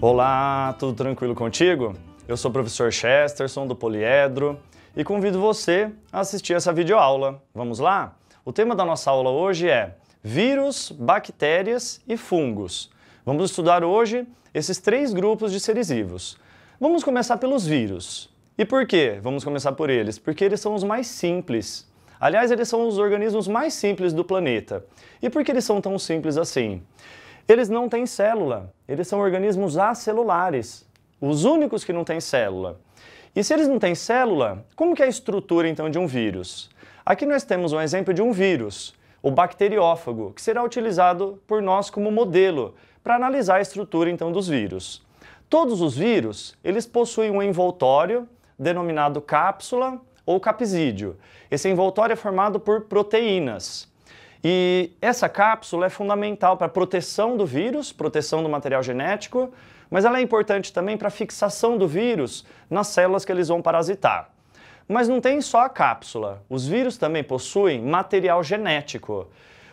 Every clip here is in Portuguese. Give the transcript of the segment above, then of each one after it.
Olá, tudo tranquilo contigo? Eu sou o professor Chesterson do Poliedro e convido você a assistir essa videoaula. Vamos lá? O tema da nossa aula hoje é vírus, bactérias e fungos. Vamos estudar hoje esses três grupos de seres vivos. Vamos começar pelos vírus. E por quê? Vamos começar por eles? Porque eles são os mais simples. Aliás, eles são os organismos mais simples do planeta. E por que eles são tão simples assim? Eles não têm célula, eles são organismos acelulares, os únicos que não têm célula. E se eles não têm célula, como que é a estrutura então de um vírus? Aqui nós temos um exemplo de um vírus, o bacteriófago, que será utilizado por nós como modelo para analisar a estrutura então dos vírus. Todos os vírus, eles possuem um envoltório denominado cápsula ou capsídeo. Esse envoltório é formado por proteínas. E essa cápsula é fundamental para a proteção do vírus, proteção do material genético, mas ela é importante também para a fixação do vírus nas células que eles vão parasitar. Mas não tem só a cápsula, os vírus também possuem material genético.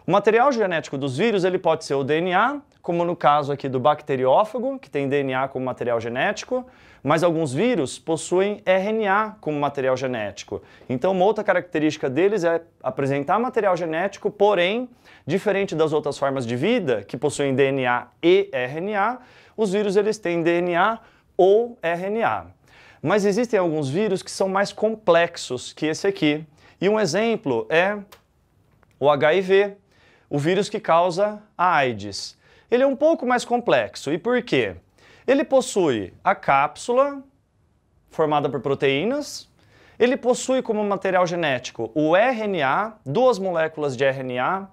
O material genético dos vírus ele pode ser o DNA, como no caso aqui do bacteriófago, que tem DNA como material genético, mas alguns vírus possuem RNA como material genético. Então, uma outra característica deles é apresentar material genético, porém, diferente das outras formas de vida, que possuem DNA e RNA, os vírus eles têm DNA ou RNA. Mas existem alguns vírus que são mais complexos que esse aqui. E um exemplo é o HIV, o vírus que causa a AIDS. Ele é um pouco mais complexo. E por quê? Ele possui a cápsula, formada por proteínas, ele possui como material genético o RNA, duas moléculas de RNA,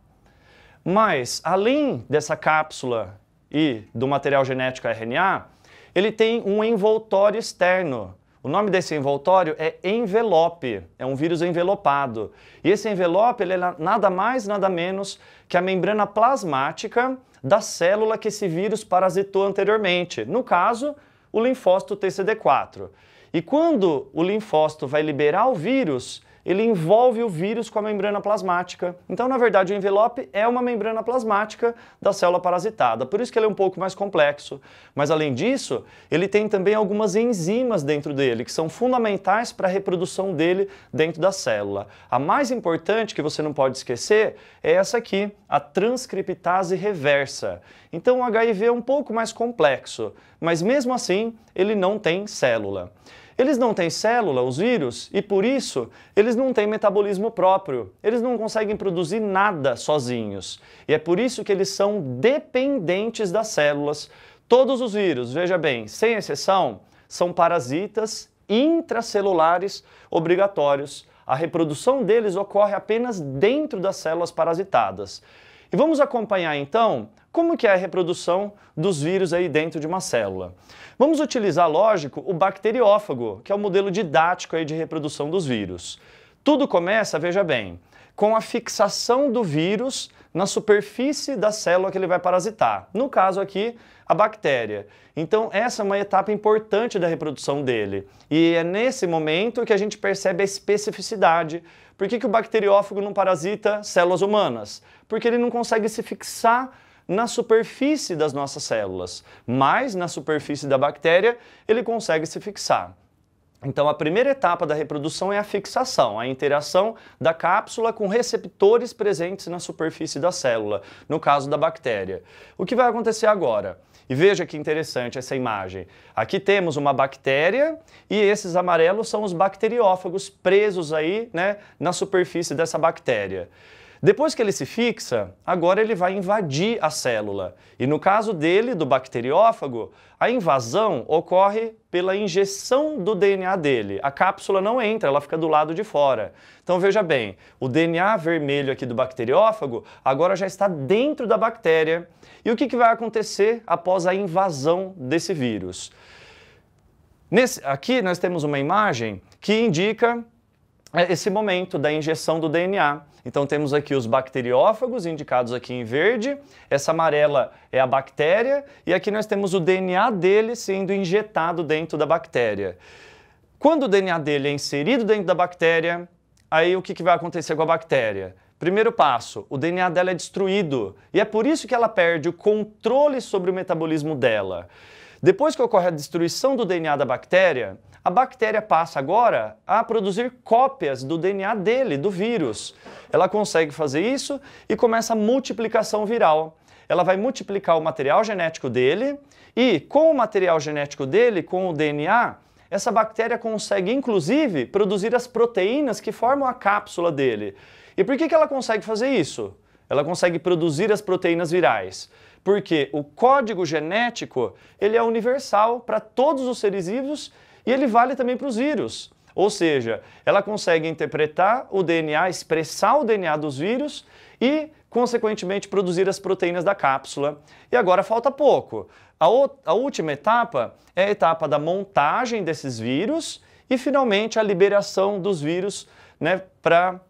mas além dessa cápsula e do material genético RNA, ele tem um envoltório externo. O nome desse envoltório é envelope, é um vírus envelopado. E esse envelope ele é nada mais, nada menos que a membrana plasmática da célula que esse vírus parasitou anteriormente, no caso, o linfócito TCD4. E quando o linfócito vai liberar o vírus, ele envolve o vírus com a membrana plasmática. Então, na verdade, o envelope é uma membrana plasmática da célula parasitada, por isso que ele é um pouco mais complexo. Mas, além disso, ele tem também algumas enzimas dentro dele, que são fundamentais para a reprodução dele dentro da célula. A mais importante, que você não pode esquecer, é essa aqui, a transcriptase reversa. Então, o HIV é um pouco mais complexo, mas mesmo assim, ele não tem célula. Eles não têm célula, os vírus, e por isso eles não têm metabolismo próprio. Eles não conseguem produzir nada sozinhos. E é por isso que eles são dependentes das células. Todos os vírus, veja bem, sem exceção, são parasitas intracelulares obrigatórios. A reprodução deles ocorre apenas dentro das células parasitadas. E vamos acompanhar então como que é a reprodução dos vírus aí dentro de uma célula. Vamos utilizar, lógico, o bacteriófago, que é o modelo didático aí de reprodução dos vírus. Tudo começa, veja bem, com a fixação do vírus na superfície da célula que ele vai parasitar. No caso aqui, a bactéria. Então, essa é uma etapa importante da reprodução dele. E é nesse momento que a gente percebe a especificidade. Por que o bacteriófago não parasita células humanas? Porque ele não consegue se fixar na superfície das nossas células, mas na superfície da bactéria ele consegue se fixar. Então a primeira etapa da reprodução é a fixação, a interação da cápsula com receptores presentes na superfície da célula, no caso da bactéria. O que vai acontecer agora? E veja que interessante essa imagem. Aqui temos uma bactéria e esses amarelos são os bacteriófagos presos aí, né, na superfície dessa bactéria. Depois que ele se fixa, agora ele vai invadir a célula. E no caso dele, do bacteriófago, a invasão ocorre pela injeção do DNA dele. A cápsula não entra, ela fica do lado de fora. Então veja bem, o DNA vermelho aqui do bacteriófago agora já está dentro da bactéria. E o que vai acontecer após a invasão desse vírus? Aqui nós temos uma imagem que indica esse momento da injeção do DNA. Então temos aqui os bacteriófagos, indicados aqui em verde, essa amarela é a bactéria, e aqui nós temos o DNA dele sendo injetado dentro da bactéria. Quando o DNA dele é inserido dentro da bactéria, aí o que vai acontecer com a bactéria? Primeiro passo, o DNA dela é destruído, e é por isso que ela perde o controle sobre o metabolismo dela. Depois que ocorre a destruição do DNA da bactéria, a bactéria passa agora a produzir cópias do DNA dele, do vírus. Ela consegue fazer isso e começa a multiplicação viral. Ela vai multiplicar o material genético dele e, com o material genético dele, com o DNA, essa bactéria consegue, inclusive, produzir as proteínas que formam a cápsula dele. E por que ela consegue fazer isso? Ela consegue produzir as proteínas virais. Porque o código genético ele é universal para todos os seres vivos e ele vale também para os vírus. Ou seja, ela consegue interpretar o DNA, expressar o DNA dos vírus e, consequentemente, produzir as proteínas da cápsula. E agora falta pouco. A última etapa é a etapa da montagem desses vírus e, finalmente, a liberação dos vírus, né, para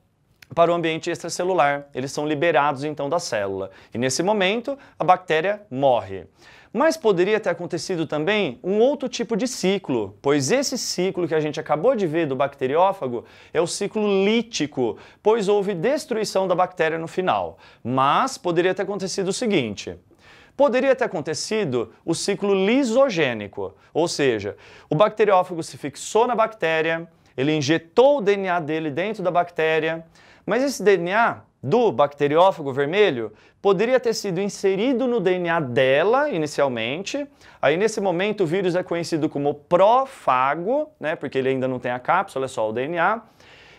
o ambiente extracelular. Eles são liberados, então, da célula. E, nesse momento, a bactéria morre. Mas poderia ter acontecido também um outro tipo de ciclo, pois esse ciclo que a gente acabou de ver do bacteriófago é o ciclo lítico, pois houve destruição da bactéria no final. Mas poderia ter acontecido o seguinte: poderia ter acontecido o ciclo lisogênico, ou seja, o bacteriófago se fixou na bactéria, ele injetou o DNA dele dentro da bactéria, mas esse DNA do bacteriófago vermelho poderia ter sido inserido no DNA dela inicialmente. Aí nesse momento o vírus é conhecido como prófago, né, porque ele ainda não tem a cápsula, é só o DNA,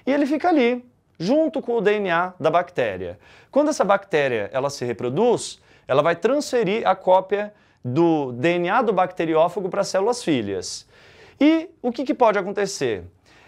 e ele fica ali, junto com o DNA da bactéria. Quando essa bactéria ela se reproduz, ela vai transferir a cópia do DNA do bacteriófago para as células filhas. E o que pode acontecer?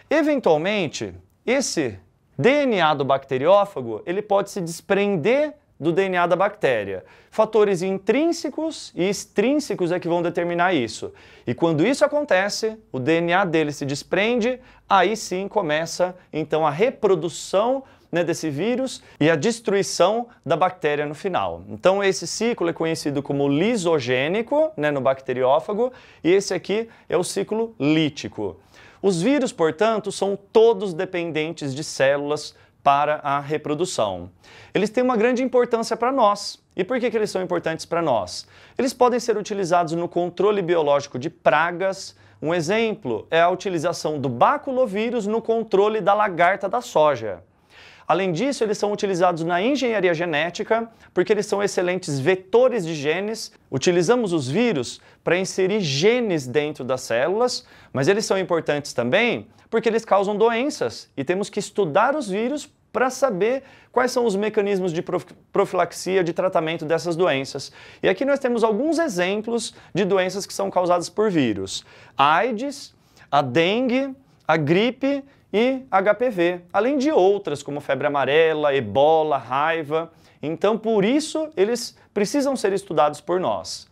Eventualmente, esse DNA do bacteriófago ele pode se desprender do DNA da bactéria. Fatores intrínsecos e extrínsecos é que vão determinar isso. E quando isso acontece, o DNA dele se desprende, aí sim começa então a reprodução, né, desse vírus e a destruição da bactéria no final. Então esse ciclo é conhecido como lisogênico, né, no bacteriófago, e esse aqui é o ciclo lítico. Os vírus, portanto, são todos dependentes de células para a reprodução. Eles têm uma grande importância para nós. E por que eles são importantes para nós? Eles podem ser utilizados no controle biológico de pragas. Um exemplo é a utilização do baculovírus no controle da lagarta da soja. Além disso, eles são utilizados na engenharia genética, porque eles são excelentes vetores de genes. Utilizamos os vírus para inserir genes dentro das células, mas eles são importantes também porque eles causam doenças e temos que estudar os vírus para saber quais são os mecanismos de profilaxia, de tratamento dessas doenças. E aqui nós temos alguns exemplos de doenças que são causadas por vírus: AIDS, a dengue, a gripe e HPV, além de outras como febre amarela, ebola, raiva. Então, por isso, eles precisam ser estudados por nós.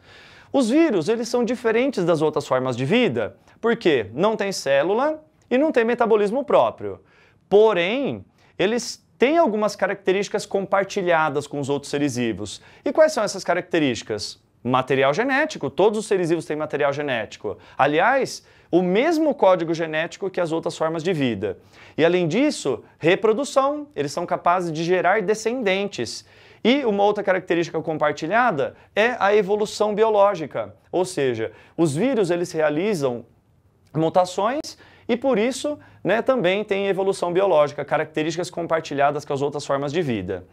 Os vírus, eles são diferentes das outras formas de vida, porque não tem célula e não tem metabolismo próprio. Porém, eles têm algumas características compartilhadas com os outros seres vivos. E quais são essas características? Material genético, todos os seres vivos têm material genético. Aliás, o mesmo código genético que as outras formas de vida. E além disso, reprodução, eles são capazes de gerar descendentes. E uma outra característica compartilhada é a evolução biológica, ou seja, os vírus eles realizam mutações e por isso, né, também tem evolução biológica, características compartilhadas com as outras formas de vida.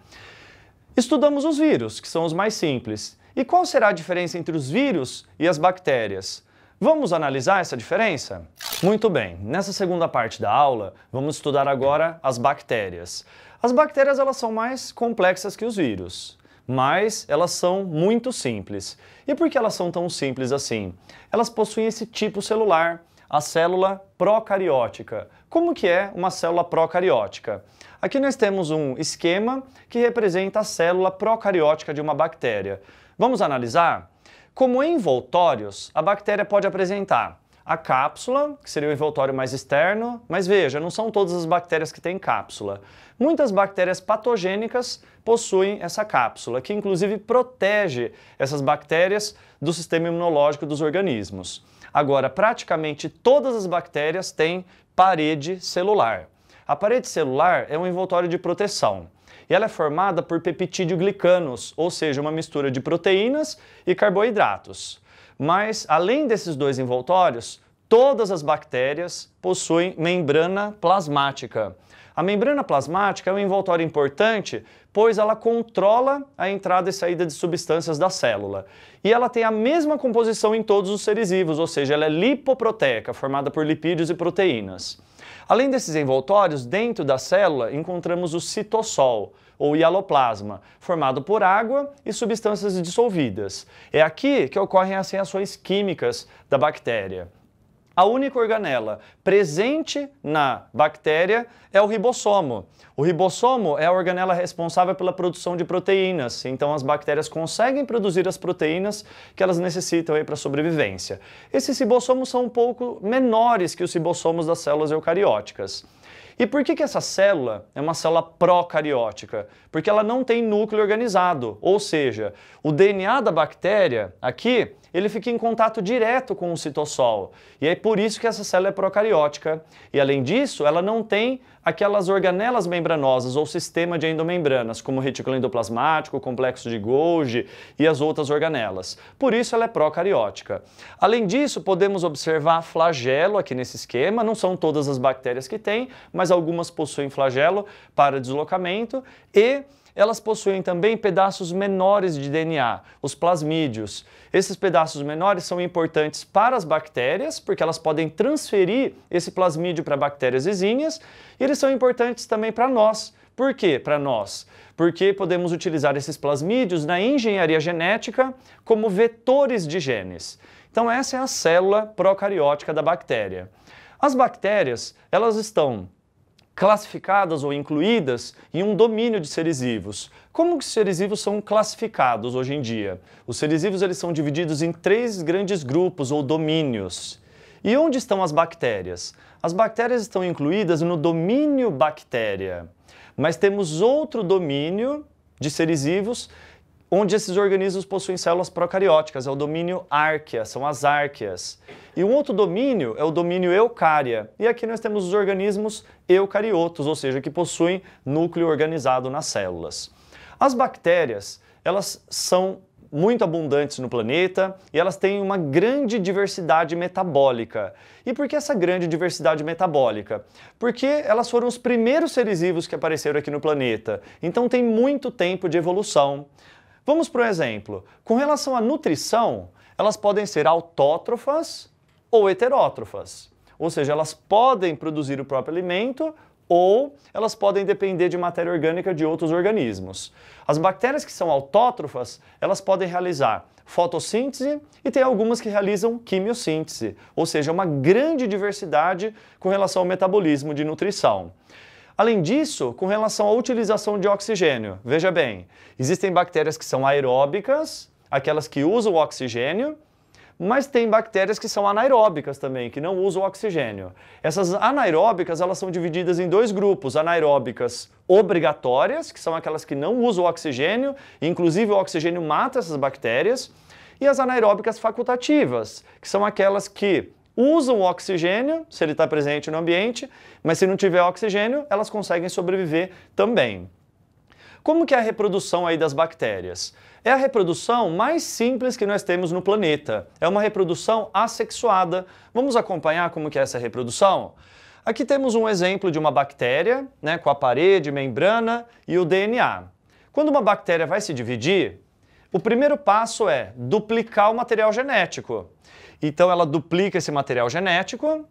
Estudamos os vírus, que são os mais simples. E qual será a diferença entre os vírus e as bactérias? Vamos analisar essa diferença? Muito bem, nessa segunda parte da aula, vamos estudar agora as bactérias. As bactérias elas são mais complexas que os vírus, mas elas são muito simples. E por que elas são tão simples assim? Elas possuem esse tipo celular, a célula procariótica. Como que é uma célula procariótica? Aqui nós temos um esquema que representa a célula procariótica de uma bactéria. Vamos analisar? Como envoltórios, a bactéria pode apresentar a cápsula, que seria o envoltório mais externo, mas veja, não são todas as bactérias que têm cápsula. Muitas bactérias patogênicas possuem essa cápsula, que inclusive protege essas bactérias do sistema imunológico dos organismos. Agora, praticamente todas as bactérias têm parede celular. A parede celular é um envoltório de proteção. E ela é formada por peptídeo glicanos, ou seja, uma mistura de proteínas e carboidratos. Mas, além desses dois envoltórios, todas as bactérias possuem membrana plasmática. A membrana plasmática é um envoltório importante, pois ela controla a entrada e saída de substâncias da célula. E ela tem a mesma composição em todos os seres vivos, ou seja, ela é lipoproteica, formada por lipídios e proteínas. Além desses envoltórios, dentro da célula encontramos o citossol, ou hialoplasma, formado por água e substâncias dissolvidas. É aqui que ocorrem as reações químicas da bactéria. A única organela presente na bactéria é o ribossomo. O ribossomo é a organela responsável pela produção de proteínas, então as bactérias conseguem produzir as proteínas que elas necessitam para a sobrevivência. Esses ribossomos são um pouco menores que os ribossomos das células eucarióticas. E por que essa célula é uma célula procariótica? Porque ela não tem núcleo organizado, ou seja, o DNA da bactéria aqui, ele fica em contato direto com o citossol. E é por isso que essa célula é procariótica. E além disso, ela não tem aquelas organelas membranosas ou sistema de endomembranas, como o retículo endoplasmático, o complexo de Golgi e as outras organelas. Por isso ela é procariótica. Além disso, podemos observar flagelo aqui nesse esquema. Não são todas as bactérias que têm, mas algumas possuem flagelo para deslocamento e elas possuem também pedaços menores de DNA, os plasmídios. Esses pedaços menores são importantes para as bactérias, porque elas podem transferir esse plasmídio para bactérias vizinhas, e eles são importantes também para nós. Por quê para nós? Porque podemos utilizar esses plasmídios na engenharia genética como vetores de genes. Então essa é a célula procariótica da bactéria. As bactérias, elas estão classificadas ou incluídas em um domínio de seres vivos. Como que os seres vivos são classificados hoje em dia? Os seres vivos eles são divididos em 3 grandes grupos ou domínios. E onde estão as bactérias? As bactérias estão incluídas no domínio bactéria, mas temos outro domínio de seres vivos onde esses organismos possuem células procarióticas, é o domínio árquea, são as árqueas. E um outro domínio é o domínio eucária. E aqui nós temos os organismos eucariotos, ou seja, que possuem núcleo organizado nas células. As bactérias, elas são muito abundantes no planeta e elas têm uma grande diversidade metabólica. E por que essa grande diversidade metabólica? Porque elas foram os primeiros seres vivos que apareceram aqui no planeta, então tem muito tempo de evolução. Vamos para um exemplo. Com relação à nutrição, elas podem ser autótrofas ou heterótrofas. Ou seja, elas podem produzir o próprio alimento ou elas podem depender de matéria orgânica de outros organismos. As bactérias que são autótrofas, elas podem realizar fotossíntese e tem algumas que realizam quimiossíntese, ou seja, uma grande diversidade com relação ao metabolismo de nutrição. Além disso, com relação à utilização de oxigênio, veja bem, existem bactérias que são aeróbicas, aquelas que usam o oxigênio, mas tem bactérias que são anaeróbicas também, que não usam o oxigênio. Essas anaeróbicas, elas são divididas em 2 grupos, anaeróbicas obrigatórias, que são aquelas que não usam o oxigênio, inclusive o oxigênio mata essas bactérias, e as anaeróbicas facultativas, que são aquelas que usam o oxigênio, se ele está presente no ambiente, mas se não tiver oxigênio, elas conseguem sobreviver também. Como que é a reprodução aí das bactérias? É a reprodução mais simples que nós temos no planeta. É uma reprodução assexuada. Vamos acompanhar como que é essa reprodução? Aqui temos um exemplo de uma bactéria, né, com a parede, membrana e o DNA. Quando uma bactéria vai se dividir, o primeiro passo é duplicar o material genético. Então ela duplica esse material genético.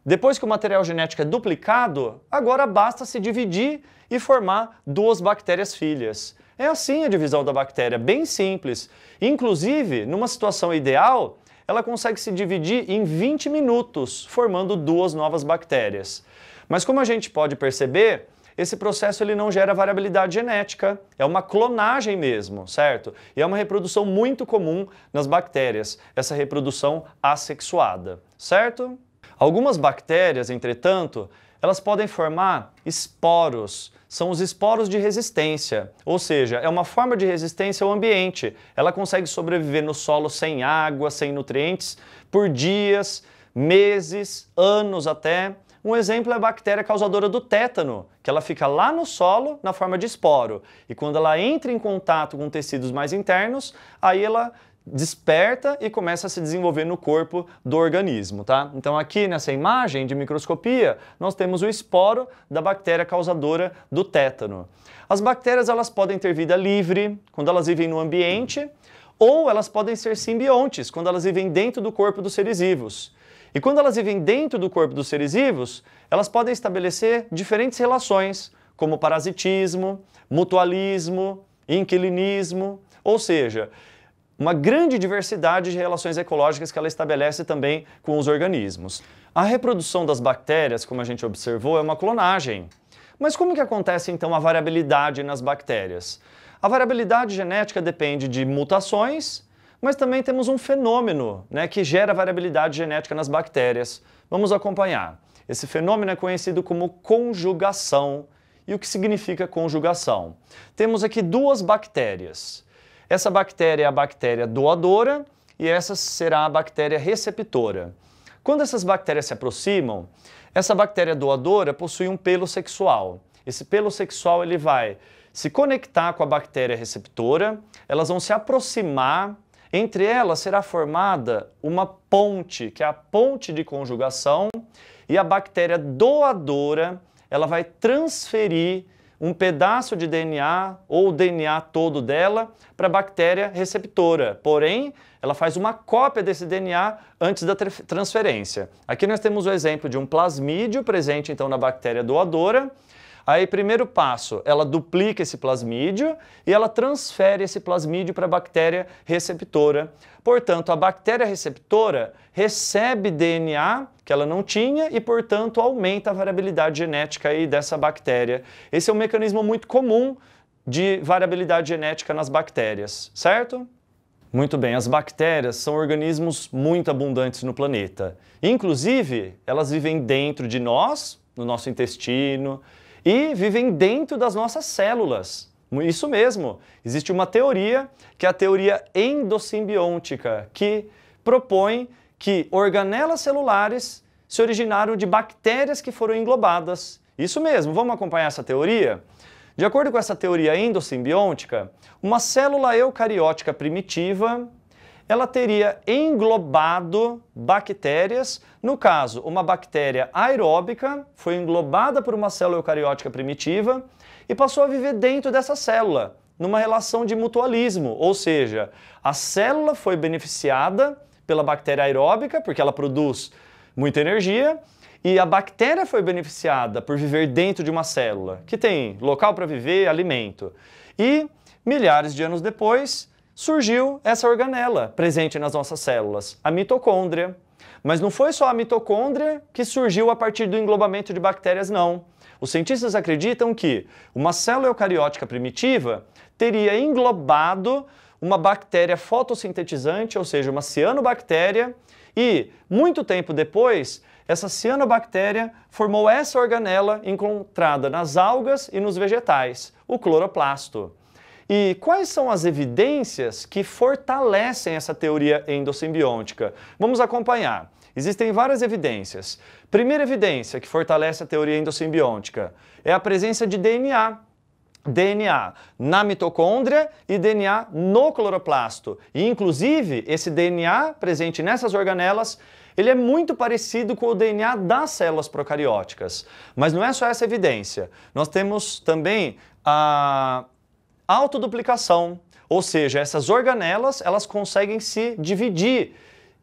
Depois que o material genético é duplicado, agora basta se dividir e formar 2 bactérias filhas. É assim a divisão da bactéria, bem simples. Inclusive, numa situação ideal, ela consegue se dividir em 20 minutos, formando 2 novas bactérias. Mas como a gente pode perceber, esse processo ele não gera variabilidade genética, é uma clonagem mesmo, certo? E é uma reprodução muito comum nas bactérias, essa reprodução assexuada, certo? Algumas bactérias, entretanto, elas podem formar esporos. São os esporos de resistência, ou seja, é uma forma de resistência ao ambiente. Ela consegue sobreviver no solo sem água, sem nutrientes, por dias, meses, anos até. Um exemplo é a bactéria causadora do tétano, que ela fica lá no solo na forma de esporo. E quando ela entra em contato com tecidos mais internos, aí ela desperta e começa a se desenvolver no corpo do organismo, tá? Então aqui nessa imagem de microscopia, nós temos o esporo da bactéria causadora do tétano. As bactérias, elas podem ter vida livre, quando elas vivem no ambiente, ou elas podem ser simbiontes, quando elas vivem dentro do corpo dos seres vivos. E quando elas vivem dentro do corpo dos seres vivos, elas podem estabelecer diferentes relações, como parasitismo, mutualismo, inquilinismo, ou seja, uma grande diversidade de relações ecológicas que ela estabelece também com os organismos. A reprodução das bactérias, como a gente observou, é uma clonagem. Mas como que acontece então a variabilidade nas bactérias? A variabilidade genética depende de mutações, mas também temos um fenômeno, né, que gera variabilidade genética nas bactérias. Vamos acompanhar. Esse fenômeno é conhecido como conjugação. E o que significa conjugação? Temos aqui duas bactérias. Essa bactéria é a bactéria doadora e essa será a bactéria receptora. Quando essas bactérias se aproximam, essa bactéria doadora possui um pelo sexual. Esse pelo sexual ele vai se conectar com a bactéria receptora, elas vão se aproximar, entre elas será formada uma ponte, que é a ponte de conjugação, e a bactéria doadora ela vai transferir um pedaço de DNA ou o DNA todo dela para a bactéria receptora. Porém, ela faz uma cópia desse DNA antes da transferência. Aqui nós temos o exemplo de um plasmídio presente então na bactéria doadora. Aí, primeiro passo, ela duplica esse plasmídio e ela transfere esse plasmídio para a bactéria receptora. Portanto, a bactéria receptora recebe DNA que ela não tinha e, portanto, aumenta a variabilidade genética aí dessa bactéria. Esse é um mecanismo muito comum de variabilidade genética nas bactérias, certo? Muito bem, as bactérias são organismos muito abundantes no planeta. Inclusive, elas vivem dentro de nós, no nosso intestino, e vivem dentro das nossas células. Isso mesmo, existe uma teoria, que é a teoria endossimbiótica, que propõe que organelas celulares se originaram de bactérias que foram englobadas. Isso mesmo, vamos acompanhar essa teoria? De acordo com essa teoria endossimbiótica, uma célula eucariótica primitiva ela teria englobado bactérias. No caso, uma bactéria aeróbica foi englobada por uma célula eucariótica primitiva e passou a viver dentro dessa célula, numa relação de mutualismo, ou seja, a célula foi beneficiada pela bactéria aeróbica, porque ela produz muita energia, e a bactéria foi beneficiada por viver dentro de uma célula, que tem local para viver, alimento. E, milhares de anos depois, surgiu essa organela presente nas nossas células, a mitocôndria. Mas não foi só a mitocôndria que surgiu a partir do englobamento de bactérias, não. Os cientistas acreditam que uma célula eucariótica primitiva teria englobado uma bactéria fotossintetizante, ou seja, uma cianobactéria, e, muito tempo depois, essa cianobactéria formou essa organela encontrada nas algas e nos vegetais, o cloroplasto. E quais são as evidências que fortalecem essa teoria endossimbiótica? Vamos acompanhar. Existem várias evidências. Primeira evidência que fortalece a teoria endossimbiótica é a presença de DNA. DNA na mitocôndria e DNA no cloroplasto. E, inclusive, esse DNA presente nessas organelas, ele é muito parecido com o DNA das células procarióticas. Mas não é só essa evidência. Nós temos também a autoduplicação, ou seja, essas organelas elas conseguem se dividir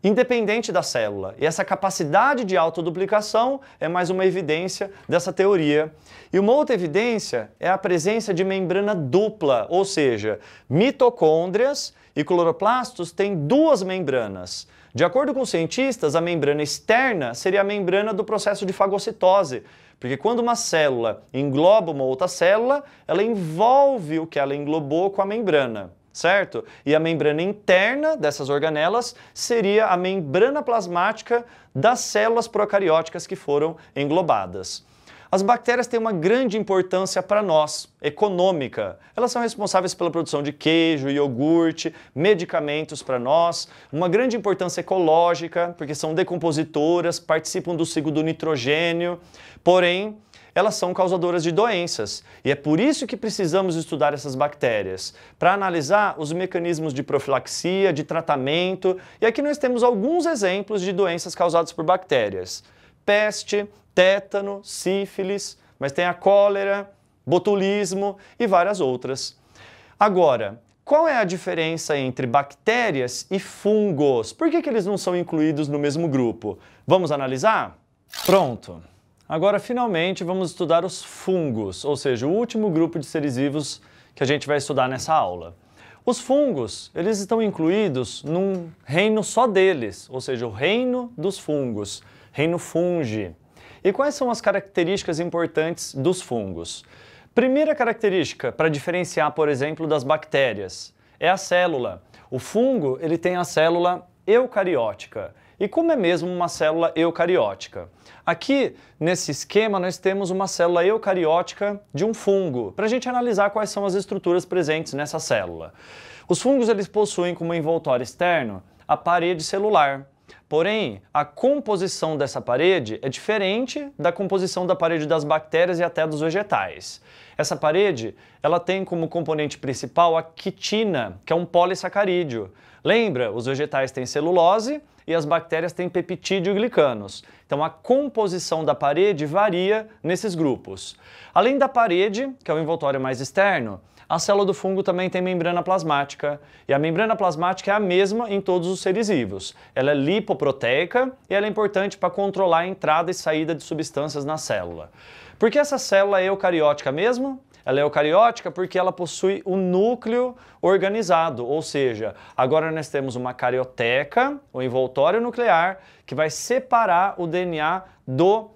independente da célula. E essa capacidade de autoduplicação é mais uma evidência dessa teoria. E uma outra evidência é a presença de membrana dupla, ou seja, mitocôndrias e cloroplastos têm duas membranas. De acordo com os cientistas, a membrana externa seria a membrana do processo de fagocitose, porque quando uma célula engloba uma outra célula, ela envolve o que ela englobou com a membrana, certo? E a membrana interna dessas organelas seria a membrana plasmática das células procarióticas que foram englobadas. As bactérias têm uma grande importância para nós, econômica. Elas são responsáveis pela produção de queijo, iogurte, medicamentos para nós, uma grande importância ecológica, porque são decompositoras, participam do ciclo do nitrogênio, porém, elas são causadoras de doenças. E é por isso que precisamos estudar essas bactérias, para analisar os mecanismos de profilaxia, de tratamento. E aqui nós temos alguns exemplos de doenças causadas por bactérias. Peste, tétano, sífilis, mas tem a cólera, botulismo e várias outras. Agora, qual é a diferença entre bactérias e fungos? Por que eles não são incluídos no mesmo grupo? Vamos analisar? Pronto! Agora, finalmente, vamos estudar os fungos, ou seja, o último grupo de seres vivos que a gente vai estudar nessa aula. Os fungos, eles estão incluídos num reino só deles, ou seja, o reino dos fungos, reino fungi. E quais são as características importantes dos fungos? Primeira característica para diferenciar, por exemplo, das bactérias é a célula. O fungo, ele tem a célula eucariótica. E como é mesmo uma célula eucariótica? Aqui, nesse esquema, nós temos uma célula eucariótica de um fungo, para a gente analisar quais são as estruturas presentes nessa célula. Os fungos, eles possuem como envoltório externo a parede celular. Porém, a composição dessa parede é diferente da composição da parede das bactérias e até dos vegetais. Essa parede, ela tem como componente principal a quitina, que é um polissacarídeo. Lembra? Os vegetais têm celulose e as bactérias têm peptídeo e glicanos. Então, a composição da parede varia nesses grupos. Além da parede, que é o envoltório mais externo, a célula do fungo também tem membrana plasmática, e a membrana plasmática é a mesma em todos os seres vivos. Ela é lipoproteica e ela é importante para controlar a entrada e saída de substâncias na célula. Por que essa célula é eucariótica mesmo? Ela é eucariótica porque ela possui o núcleo organizado, ou seja, agora nós temos uma carioteca, o envoltório nuclear, que vai separar o DNA do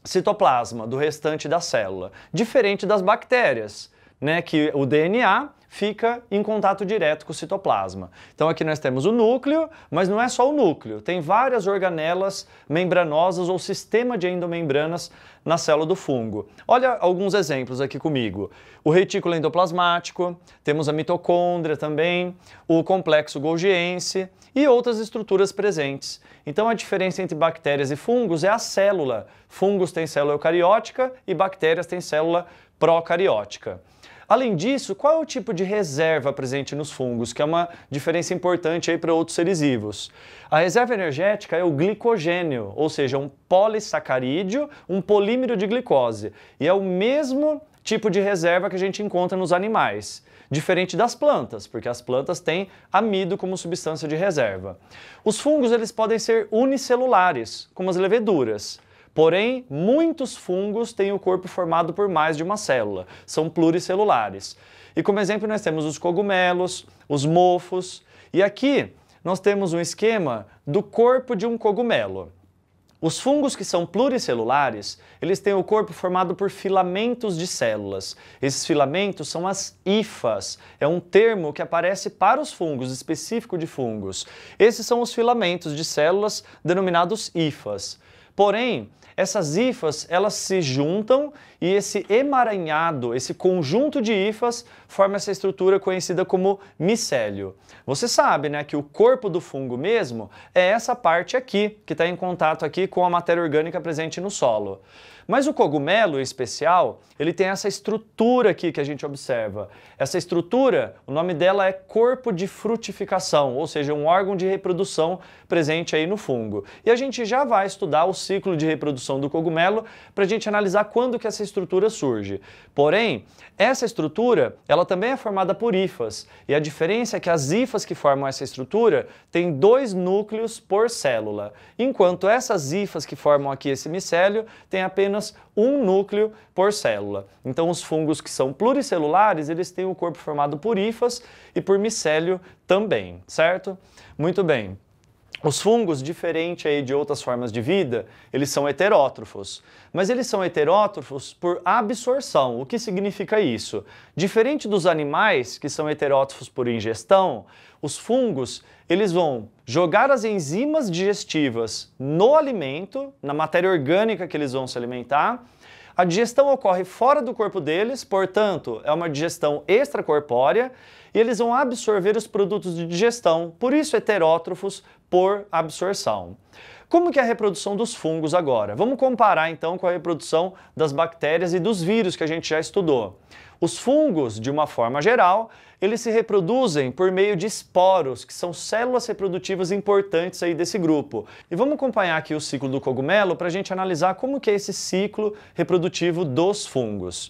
citoplasma, do restante da célula, diferente das bactérias, né, que o DNA fica em contato direto com o citoplasma. Então aqui nós temos o núcleo, mas não é só o núcleo, tem várias organelas membranosas ou sistema de endomembranas na célula do fungo. Olha alguns exemplos aqui comigo. O retículo endoplasmático, temos a mitocôndria também, o complexo golgiense e outras estruturas presentes. Então a diferença entre bactérias e fungos é a célula. Fungos têm célula eucariótica e bactérias têm célula procariótica. Além disso, qual é o tipo de reserva presente nos fungos, que é uma diferença importante aí para outros seres vivos? A reserva energética é o glicogênio, ou seja, um polissacarídeo, um polímero de glicose, e é o mesmo tipo de reserva que a gente encontra nos animais, diferente das plantas, porque as plantas têm amido como substância de reserva. Os fungos, eles podem ser unicelulares, como as leveduras. Porém, muitos fungos têm o corpo formado por mais de uma célula, são pluricelulares. E como exemplo nós temos os cogumelos, os mofos, e aqui nós temos um esquema do corpo de um cogumelo. Os fungos que são pluricelulares, eles têm o corpo formado por filamentos de células. Esses filamentos são as hifas, é um termo que aparece para os fungos, específico de fungos. Esses são os filamentos de células denominados hifas. Porém, essas hifas, elas se juntam e esse emaranhado, esse conjunto de hifas, forma essa estrutura conhecida como micélio. Você sabe, né, que o corpo do fungo mesmo é essa parte aqui, que está em contato aqui com a matéria orgânica presente no solo. Mas o cogumelo, em especial, ele tem essa estrutura aqui que a gente observa. Essa estrutura, o nome dela é corpo de frutificação, ou seja, um órgão de reprodução presente aí no fungo. E a gente já vai estudar o ciclo de reprodução do cogumelo para a gente analisar quando que essa estrutura surge. Porém, essa estrutura, ela também é formada por hifas. E a diferença é que as hifas que formam essa estrutura têm 2 núcleos por célula, enquanto essas hifas que formam aqui esse micélio têm apenas um núcleo por célula. Então os fungos que são pluricelulares, eles têm o corpo formado por hifas e por micélio também, certo? Muito bem. Os fungos, diferente aí de outras formas de vida, eles são heterótrofos. Mas eles são heterótrofos por absorção. O que significa isso? Diferente dos animais, que são heterótrofos por ingestão, os fungos, eles vão jogar as enzimas digestivas no alimento, na matéria orgânica que eles vão se alimentar. A digestão ocorre fora do corpo deles, portanto, é uma digestão extracorpórea, e eles vão absorver os produtos de digestão, por isso heterótrofos por absorção. Como que é a reprodução dos fungos agora? Vamos comparar então com a reprodução das bactérias e dos vírus que a gente já estudou. Os fungos, de uma forma geral, eles se reproduzem por meio de esporos, que são células reprodutivas importantes aí desse grupo. E vamos acompanhar aqui o ciclo do cogumelo para a gente analisar como que é esse ciclo reprodutivo dos fungos.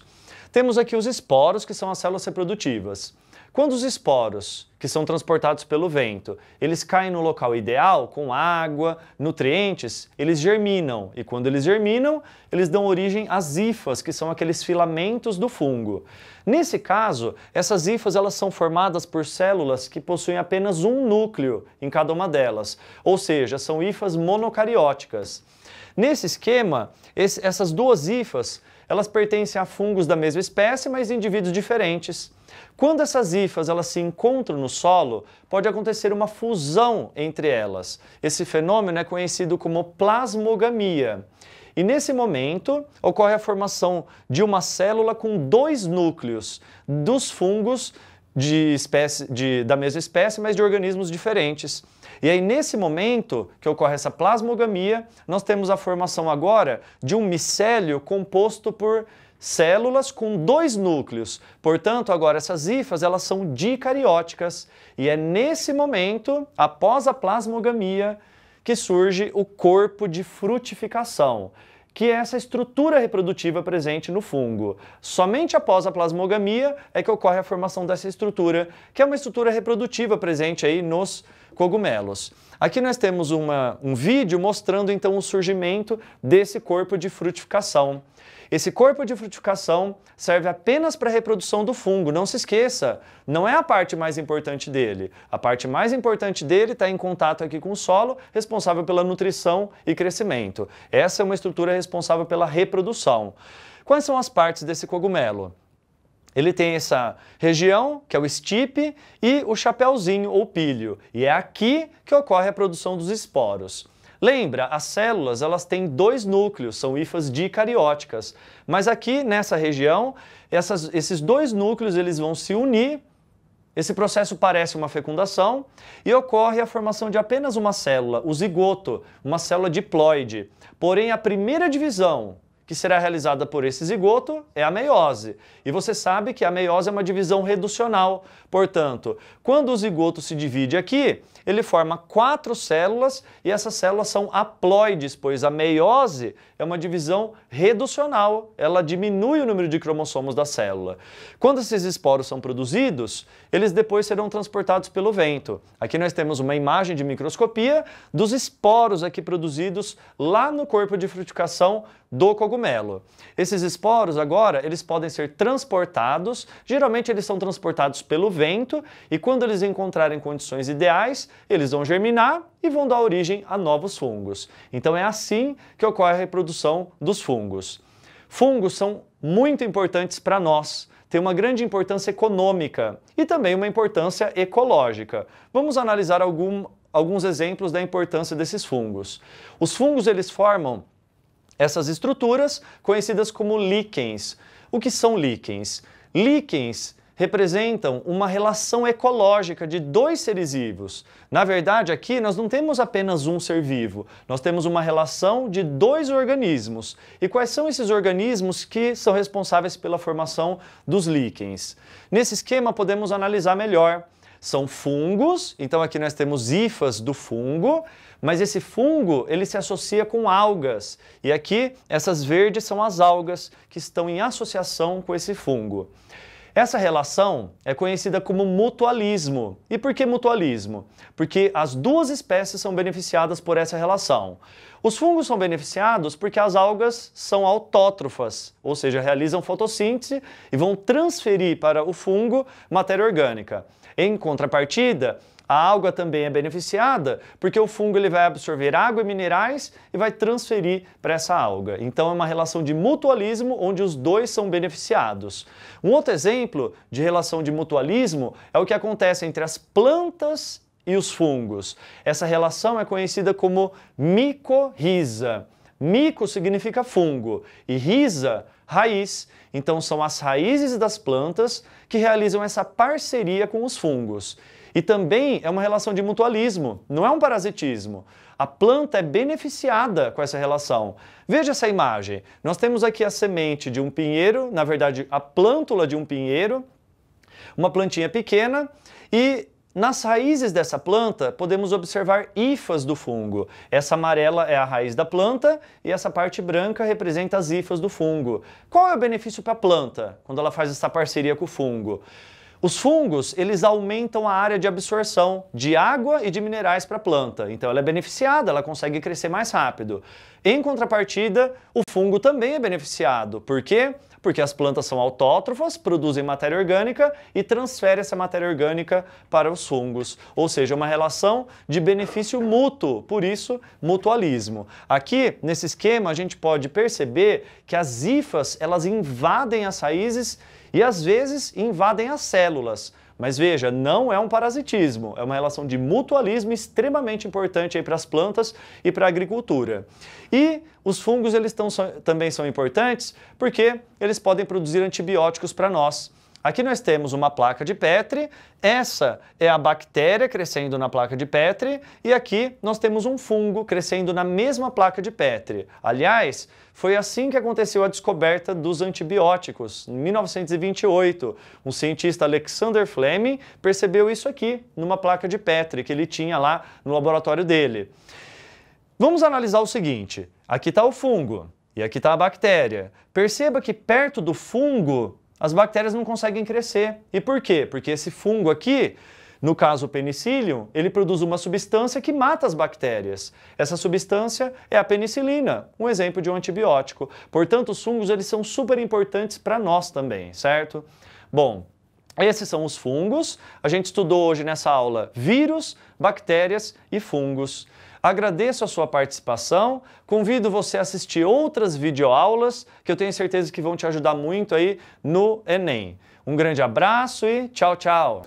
Temos aqui os esporos, que são as células reprodutivas. Quando os esporos, que são transportados pelo vento, eles caem no local ideal, com água, nutrientes, eles germinam. E quando eles germinam, eles dão origem às hifas, que são aqueles filamentos do fungo. Nesse caso, essas hifas elas são formadas por células que possuem apenas um núcleo em cada uma delas, ou seja, são hifas monocarióticas. Nesse esquema, essas duas hifas, elas pertencem a fungos da mesma espécie, mas em indivíduos diferentes. Quando essas hifas elas se encontram no solo, pode acontecer uma fusão entre elas. Esse fenômeno é conhecido como plasmogamia. E nesse momento, ocorre a formação de uma célula com dois núcleos dos fungos da mesma espécie, mas de organismos diferentes. E aí, nesse momento que ocorre essa plasmogamia, nós temos a formação agora de um micélio composto por células com dois núcleos. Portanto, agora essas hifas elas são dicarióticas. E é nesse momento, após a plasmogamia, que surge o corpo de frutificação, que é essa estrutura reprodutiva presente no fungo. Somente após a plasmogamia é que ocorre a formação dessa estrutura, que é uma estrutura reprodutiva presente aí nos cogumelos. Aqui nós temos um vídeo mostrando então o surgimento desse corpo de frutificação. Esse corpo de frutificação serve apenas para a reprodução do fungo, não se esqueça, não é a parte mais importante dele. A parte mais importante dele está em contato aqui com o solo, responsável pela nutrição e crescimento. Essa é uma estrutura responsável pela reprodução. Quais são as partes desse cogumelo? Ele tem essa região, que é o estipe, e o chapéuzinho ou píleo. E é aqui que ocorre a produção dos esporos. Lembra, as células elas têm dois núcleos, são hifas dicarióticas. Mas aqui nessa região, esses dois núcleos eles vão se unir. Esse processo parece uma fecundação e ocorre a formação de apenas uma célula, o zigoto, uma célula diploide. Porém, a primeira divisão que será realizada por esse zigoto é a meiose. E você sabe que a meiose é uma divisão reducional. Portanto, quando o zigoto se divide aqui, ele forma 4 células e essas células são haploides, pois a meiose é uma divisão reducional. Ela diminui o número de cromossomos da célula. Quando esses esporos são produzidos, eles depois serão transportados pelo vento. Aqui nós temos uma imagem de microscopia dos esporos aqui produzidos lá no corpo de frutificação do cogumelo. Esses esporos agora, eles podem ser transportados, geralmente eles são transportados pelo vento e quando eles encontrarem condições ideais, eles vão germinar e vão dar origem a novos fungos. Então é assim que ocorre a reprodução dos fungos. Fungos são muito importantes para nós, têm uma grande importância econômica e também uma importância ecológica. Vamos analisar alguns exemplos da importância desses fungos. Os fungos eles formam essas estruturas conhecidas como líquens. O que são líquens? Líquens representam uma relação ecológica de dois seres vivos. Na verdade, aqui nós não temos apenas um ser vivo, nós temos uma relação de dois organismos. E quais são esses organismos que são responsáveis pela formação dos líquens? Nesse esquema podemos analisar melhor. São fungos, então aqui nós temos hifas do fungo, mas esse fungo ele se associa com algas. E aqui essas verdes são as algas que estão em associação com esse fungo. Essa relação é conhecida como mutualismo. E por que mutualismo? Porque as duas espécies são beneficiadas por essa relação. Os fungos são beneficiados porque as algas são autótrofas, ou seja, realizam fotossíntese e vão transferir para o fungo matéria orgânica. Em contrapartida, a alga também é beneficiada porque o fungo ele vai absorver água e minerais e vai transferir para essa alga. Então é uma relação de mutualismo onde os dois são beneficiados. Um outro exemplo de relação de mutualismo é o que acontece entre as plantas e os fungos. Essa relação é conhecida como micorriza. Mico significa fungo e rhiza, raiz. Então são as raízes das plantas que realizam essa parceria com os fungos. E também é uma relação de mutualismo, não é um parasitismo. A planta é beneficiada com essa relação. Veja essa imagem. Nós temos aqui a semente de um pinheiro, na verdade a plântula de um pinheiro, uma plantinha pequena, e nas raízes dessa planta podemos observar hifas do fungo. Essa amarela é a raiz da planta e essa parte branca representa as hifas do fungo. Qual é o benefício para a planta quando ela faz essa parceria com o fungo? Os fungos, eles aumentam a área de absorção de água e de minerais para a planta. Então ela é beneficiada, ela consegue crescer mais rápido. Em contrapartida, o fungo também é beneficiado. Por quê? Porque as plantas são autótrofas, produzem matéria orgânica e transferem essa matéria orgânica para os fungos. Ou seja, uma relação de benefício mútuo, por isso, mutualismo. Aqui, nesse esquema, a gente pode perceber que as hifas, elas invadem as raízes e às vezes invadem as células. Mas veja, não é um parasitismo, é uma relação de mutualismo extremamente importante para as plantas e para a agricultura. E os fungos também são importantes porque eles podem produzir antibióticos para nós. Aqui nós temos uma placa de Petri, essa é a bactéria crescendo na placa de Petri e aqui nós temos um fungo crescendo na mesma placa de Petri. Aliás, foi assim que aconteceu a descoberta dos antibióticos. Em 1928, um cientista Alexander Fleming percebeu isso aqui numa placa de Petri que ele tinha lá no laboratório dele. Vamos analisar o seguinte, aqui está o fungo e aqui está a bactéria. Perceba que perto do fungo as bactérias não conseguem crescer. E por quê? Porque esse fungo aqui, no caso o penicillium, ele produz uma substância que mata as bactérias. Essa substância é a penicilina, um exemplo de um antibiótico. Portanto, os fungos eles são super importantes para nós também, certo? Bom, esses são os fungos. A gente estudou hoje nessa aula vírus, bactérias e fungos. Agradeço a sua participação, convido você a assistir outras videoaulas que eu tenho certeza que vão te ajudar muito aí no Enem. Um grande abraço e tchau, tchau!